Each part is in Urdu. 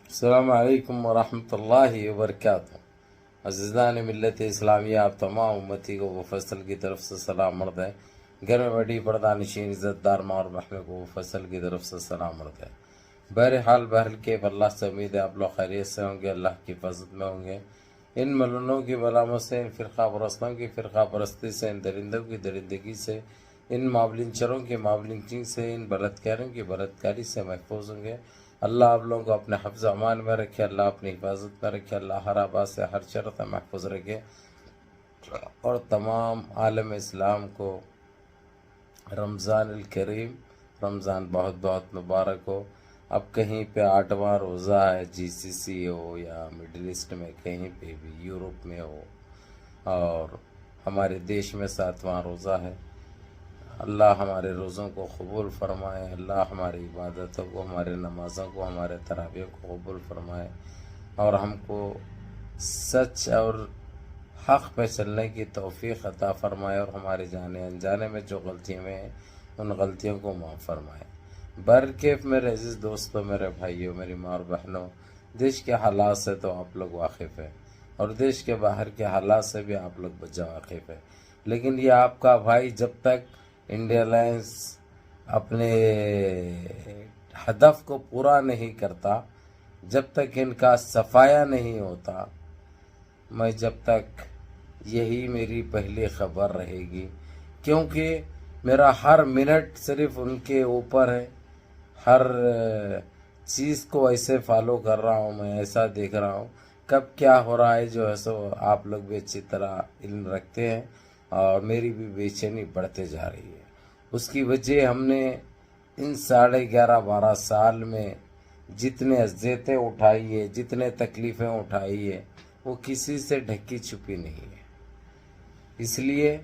السلام علیکم ورحمۃ اللہ وبرکاتہ۔ عزیزان ملت اسلامیہ، آپ تمام امتی کو مفصل کی طرف سے سلام عرض ہے۔ گھر میں بڑی پردہ نشین عزت دار ماں اور بہنوں کو مفصل کی طرف سے سلام عرض ہے۔ بہرحال کے اللہ سے امید ہے آپ لوگ خیریت سے ہوں گے، اللہ کی حفاظت میں ہوں گے۔ ان ملونوں کی بلاموں سے، ان فرقہ پرستوں کی فرقہ پرستی سے، ان درندوں کی درندگی سے، ان معاملینچروں کی معاملینچی سے، ان بلاتکاروں کی بلاتکاری سے محفوظ ہوں گے۔ اللہ آپ لوگوں کو اپنے حفظ امان میں رکھے، اللہ اپنی حفاظت میں رکھے، اللہ ہر آباد سے ہر شر سے محفوظ رکھے، اور تمام عالم اسلام کو رمضان الکریم، رمضان بہت بہت مبارک ہو۔ اب کہیں پہ 8واں روزہ ہے، GCC ہو یا مڈل ایسٹ میں کہیں پہ بھی، یورپ میں ہو، اور ہمارے دیش میں 7واں روزہ ہے۔ اللہ ہمارے روزوں کو قبول فرمائے، اللہ ہماری عبادتوں کو، ہمارے نمازوں کو، ہمارے تراویح کو قبول فرمائے، اور ہم کو سچ اور حق پہ چلنے کی توفیق عطا فرمائے، اور ہمارے جانے انجانے میں جو غلطیاں ہیں ان غلطیوں کو معاف فرمائے۔ برکیف میرے عزیز دوستوں، میرے بھائیوں، میری ماں اور بہنوں، دیش کے حالات سے تو آپ لوگ واقف ہیں، اور دیش کے باہر کے حالات سے بھی آپ لوگ بجا واقف ہیں، لیکن یہ آپ کا بھائی جب تک انڈیا الائنس اپنے ہدف کو پورا نہیں کرتا، جب تک ان کا صفایا نہیں ہوتا، میں جب تک یہی میری پہلی خبر رہے گی، کیونکہ میرا ہر منٹ صرف ان کے اوپر ہے۔ ہر چیز کو ایسے فالو کر رہا ہوں، میں ایسا دیکھ رہا ہوں کب کیا ہو رہا ہے، جو ہے سو آپ لوگ بھی اچھی طرح علم رکھتے ہیں، اور میری بھی بے چینی بڑھتے جا رہی ہے۔ اس کی وجہ ہم نے ان 11.5-12 سال میں جتنے اذیتیں اٹھائی ہے، جتنے تکلیفیں اٹھائی ہے، وہ کسی سے ڈھکی چھپی نہیں ہے۔ اس لیے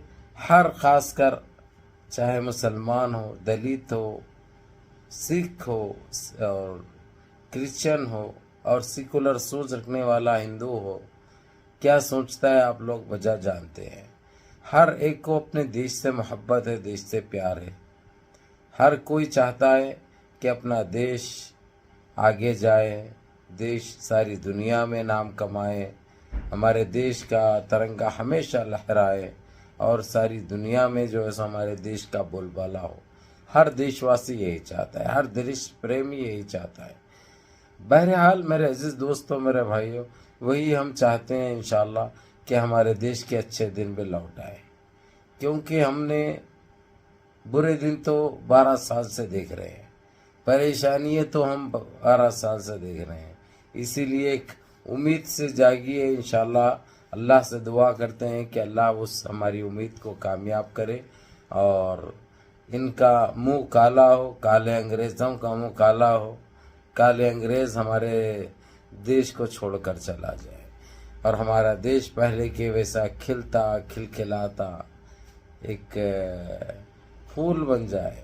ہر خاص کر چاہے مسلمان ہو، دلت ہو، سکھ ہو، اور کرسچن ہو، اور سیکولر سوچ رکھنے والا ہندو ہو، کیا سوچتا ہے آپ لوگ بجا جانتے ہیں۔ ہر ایک کو اپنے دیش سے محبت ہے، دیش سے پیار ہے۔ ہر کوئی چاہتا ہے کہ اپنا دیش آگے جائے، دیش ساری دنیا میں نام کمائے، ہمارے دیش کا ترنگا ہمیشہ لہرائے، اور ساری دنیا میں جو ہے سو ہمارے دیش کا بول بالا ہو۔ ہر دیش واسی یہی چاہتا ہے، ہر دیش پریمی یہی چاہتا ہے۔ بہرحال میرے عزیز دوستوں، میرے بھائیوں، وہی ہم چاہتے ہیں انشاءاللہ کہ ہمارے دیش کے اچھے دن بھی لوٹ آئے، کیونکہ ہم نے برے دن تو 12 سال سے دیکھ رہے ہیں، پریشانیاں تو ہم 12 سال سے دیکھ رہے ہیں۔ اسی لیے ایک امید سے جاگیے، انشاءاللہ اللہ سے دعا کرتے ہیں کہ اللہ اس ہماری امید کو کامیاب کرے، اور ان کا منہ کالا ہو، کالے انگریزوں کا منہ کالا ہو، کالے انگریز ہمارے دیش کو چھوڑ کر چلا جائے، اور ہمارا دیش پہلے کے ویسا کھلتا کھلکھلاتا ایک پھول بن جائے،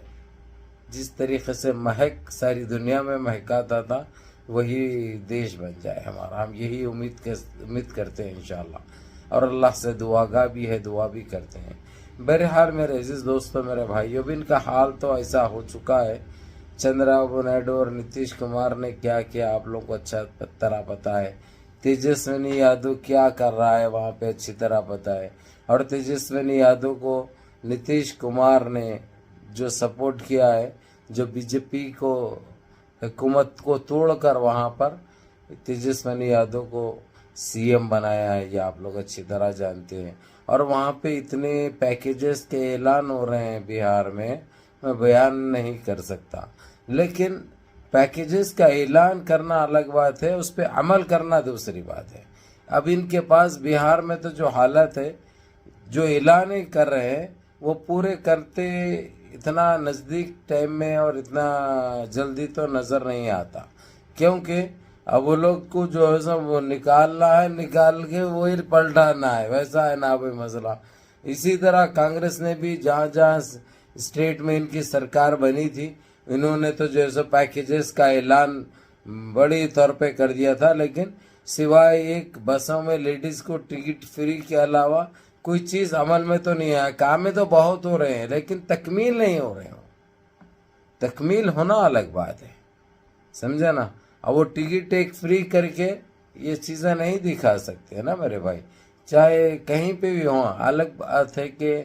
جس طریقے سے مہک ساری دنیا میں مہکاتا تھا، وہی دیش بن جائے ہمارا۔ ہم یہی امید کرتے ہیں انشاءاللہ، اور اللہ سے دعا بھی ہے، دعا بھی کرتے ہیں۔ بہرحال میرے عزیز دوستوں، میرے بھائیوں، بھی ان کا حال تو ایسا ہو چکا ہے۔ چندرابابو نائیڈو اور نتیش کمار نے کیا کیا آپ لوگوں کو اچھا طرح پتا ہے۔ تیجسونی یادو کیا کر رہا ہے وہاں پہ اچھی طرح پتا ہے، اور تیجسونی یادو کو نتیش کمار نے جو سپورٹ کیا ہے، جو BJP کو حکومت کو توڑ کر وہاں پر تیجسونی یادو کو CM بنایا ہے، یہ آپ لوگ اچھی طرح جانتے ہیں۔ اور وہاں پہ اتنے پیکیجز کے اعلان ہو رہے ہیں بہار میں بیان نہیں کر سکتا، لیکن پیکیجز کا اعلان کرنا الگ بات ہے، اس پہ عمل کرنا دوسری بات ہے۔ اب ان کے پاس بہار میں تو جو حالت ہے، جو اعلان کر رہے ہیں وہ پورے کرتے اتنا نزدیک ٹائم میں اور اتنا جلدی تو نظر نہیں آتا، کیونکہ اب وہ لوگ کو جو ہے سب وہ نکالنا ہے، نکال کے وہی پلٹانا ہے، ویسا ہے نا بھائی مسئلہ۔ اسی طرح کانگریس نے بھی جہاں جہاں اسٹیٹ میں ان کی سرکار بنی تھی، انہوں نے تو جو ہے سو پیکیجز کا اعلان بڑی طور پہ کر دیا تھا، لیکن سوائے ایک بسوں میں لیڈیز کو ٹکٹ فری کے علاوہ کوئی چیز عمل میں تو نہیں آیا۔ کام میں تو بہت ہو رہے ہیں، لیکن تکمیل نہیں ہو رہے ہوں۔ تکمیل ہونا الگ بات ہے، سمجھے نا۔ اب وہ ٹکٹ ٹیک فری کر کے یہ چیزیں نہیں دکھا سکتے نا میرے بھائی، چاہے کہیں پہ بھی ہوں. الگ بات ہے کہ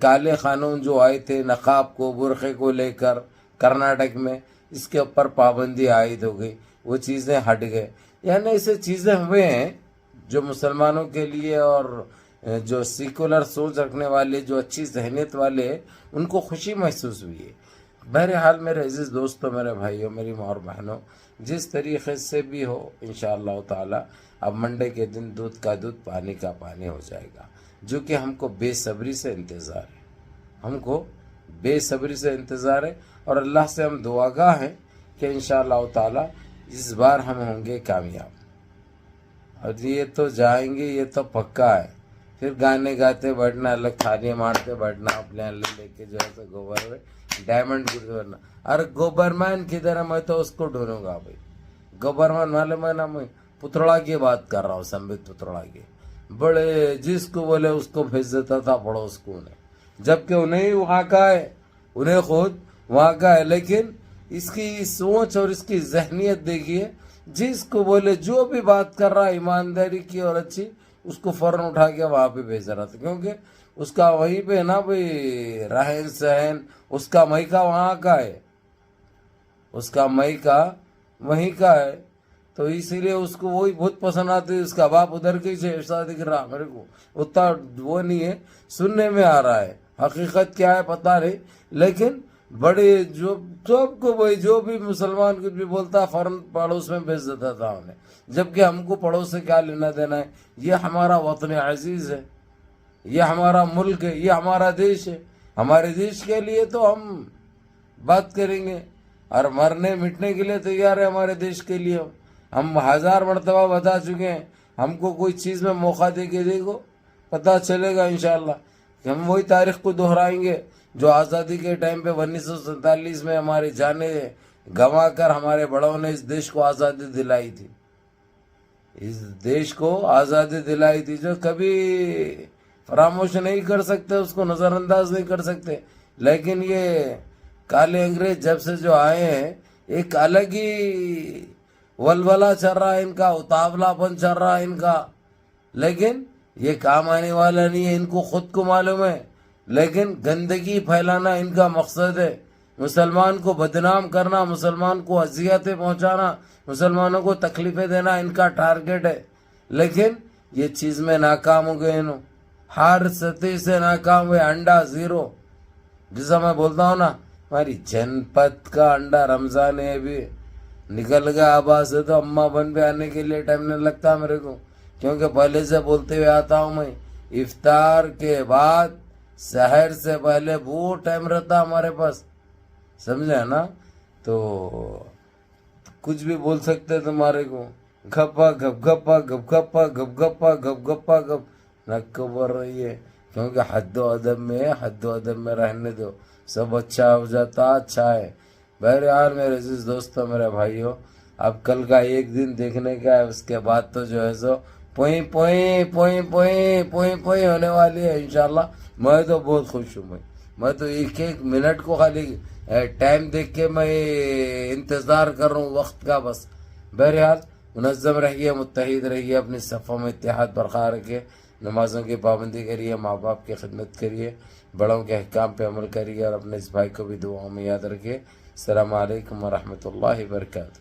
کالے قانون جو آئے تھے نقاب کو برقعے کو لے کر کرناٹک میں، اس کے اوپر پابندی عائد ہو گئی، وہ چیزیں ہٹ گئے. یعنی ایسے چیزیں ہوئے ہیں جو مسلمانوں کے لیے اور جو سیکولر سوچ رکھنے والے، جو اچھی ذہنیت والے، ان کو خوشی محسوس ہوئی ہے. بہرحال میرے عزیز دوستوں، میرے بھائیوں، میری ماں اور بہنوں، جس طریقے سے بھی ہو انشاءاللہ تعالی اب منڈے کے دن دودھ کا دودھ پانی کا پانی ہو جائے گا، جو کہ ہم کو بے صبری سے انتظار ہے. ہم کو بے صبری سے انتظار ہے اور اللہ سے ہم دعاگاہ ہیں کہ انشاءاللہ تعالی اس بار ہم ہوں گے کامیاب. اور یہ تو جائیں گے، یہ تو پکا ہے. پھر گانے گاتے بیٹھنا، الگ تھالیاں مارتے بیٹھنا، اپنے اللہ لے کے جو ہے تو گوبر میں ڈائمنڈ گرنا. ارے گوبرمین کدھر ہے؟ میں تو اس کو ڈھونڈوں گا بھائی. گوبرمین والے میں نا، میں پترڑا کی بات کر رہا ہوں، سمبت پترڑا کی. بڑے جس کو بولے اس کو بھیج دیتا تھا پڑوس کو انہیں، جبکہ انہیں وہاں کا ہے، انہیں خود وہاں کا ہے. لیکن اس کی سوچ اور اس کی ذہنیت دیکھیے، جس کو بولے جو بھی بات کر رہا ایمانداری کی اور اچھی، اس کو فوراً اٹھا کے وہاں پہ بھیج رہا تھا. کیونکہ اس کا وہیں پہ نا بھائی رہن سہن، اس کا مائکا وہاں کا ہے، اس کا مائکا وہیں کا ہے. تو اسی لیے اس کو وہی بہت پسند آتی. اس کا باپ ادھر کے ایسا دکھ رہا میرے کو، اتنا وہ نہیں ہے، سننے میں آ رہا ہے. حقیقت کیا ہے پتہ نہیں، لیکن بڑے جو سب کو وہی جو بھی مسلمان کچھ بھی بولتا فوراً پڑوس میں بھیج دیتا تھا انہیں. جبکہ ہم کو پڑوس سے کیا لینا دینا ہے؟ یہ ہمارا وطن عزیز ہے، یہ ہمارا ملک ہے، یہ ہمارا دیش ہے. ہمارے دیش کے لیے تو ہم بات کریں گے اور مرنے مٹنے کے لیے تیار ہے. ہمارے دیش کے لیے ہم 1000 مرتبہ بتا چکے ہیں. ہم کو کوئی چیز میں موقع دے کے دیکھو، پتہ چلے گا انشاءاللہ کہ ہم وہی تاریخ کو دہرائیں گے جو آزادی کے ٹائم پہ 1947 میں ہماری جانیں گنوا کر ہمارے بڑوں نے اس دیش کو آزادی دلائی تھی. اس دیش کو آزادی دلائی تھی جو کبھی فراموش نہیں کر سکتے، اس کو نظر انداز نہیں کر سکتے. لیکن یہ کالے انگریز جب سے جو آئے ہیں، ایک الگ ہی ولولہ چل رہا ہے ان کا، اتاولا پن چل رہا ہے ان کا. لیکن یہ کام آنے والا نہیں ہے، ان کو خود کو معلوم ہے. لیکن گندگی پھیلانا ان کا مقصد ہے، مسلمان کو بدنام کرنا، مسلمان کو اذیتیں پہنچانا، مسلمانوں کو تکلیفیں دینا ان کا ٹارگٹ ہے. لیکن یہ چیز میں ناکام ہو گئے انہوں، ہر سطح سے ناکام ہوئے. انڈا زیرو، جیسا میں بولتا ہوں نا، ہماری جن پت کا انڈا رمضان ہے بھی نکل گیا آباد سے، تو اماں بن پہ آنے کے لیے ٹائم نہیں لگتا میرے کو. کیونکہ پہلے سے بولتے ہوئے آتا ہوں میں، افطار کے بعد سحر سے پہلے وہ ٹائم رہتا ہمارے پاس، سمجھے نا. تو کچھ بھی بول سکتے تمہارے کو، گپا گپ گپا گپ گپا گپ گپا گپ گپا گپ نک بول رہی ہے. کیونکہ حد و ادب میں، حد و ادب میں رہنے دو، سب اچھا ہو جاتا، اچھا ہے. بہرحال میرے عزیز دوستوں، میرے بھائیوں، اب کل کا ایک دن دیکھنے کا ہے، اس کے بعد تو جو ہے سو پوئیں پوئیں پوئیں پوئیں پوئیں پوئیں ہونے والی ہے انشاءاللہ. میں تو بہت خوش ہوں. میں تو ایک ایک منٹ کو خالی ٹائم دیکھ کے میں انتظار کر رہا ہوں وقت کا بس. بہرحال منظم رہیے، متحد رہیے، اپنی صفوں میں اتحاد برقرار رکھیے، نمازوں کی پابندی کریے، ماں باپ کی خدمت کریے، بڑوں کے احکام پہ عمل کریے، اور اپنے اس بھائی کو بھی دعاؤں میں یاد رکھیے. السلام علیکم ورحمۃ اللہ وبرکاتہ.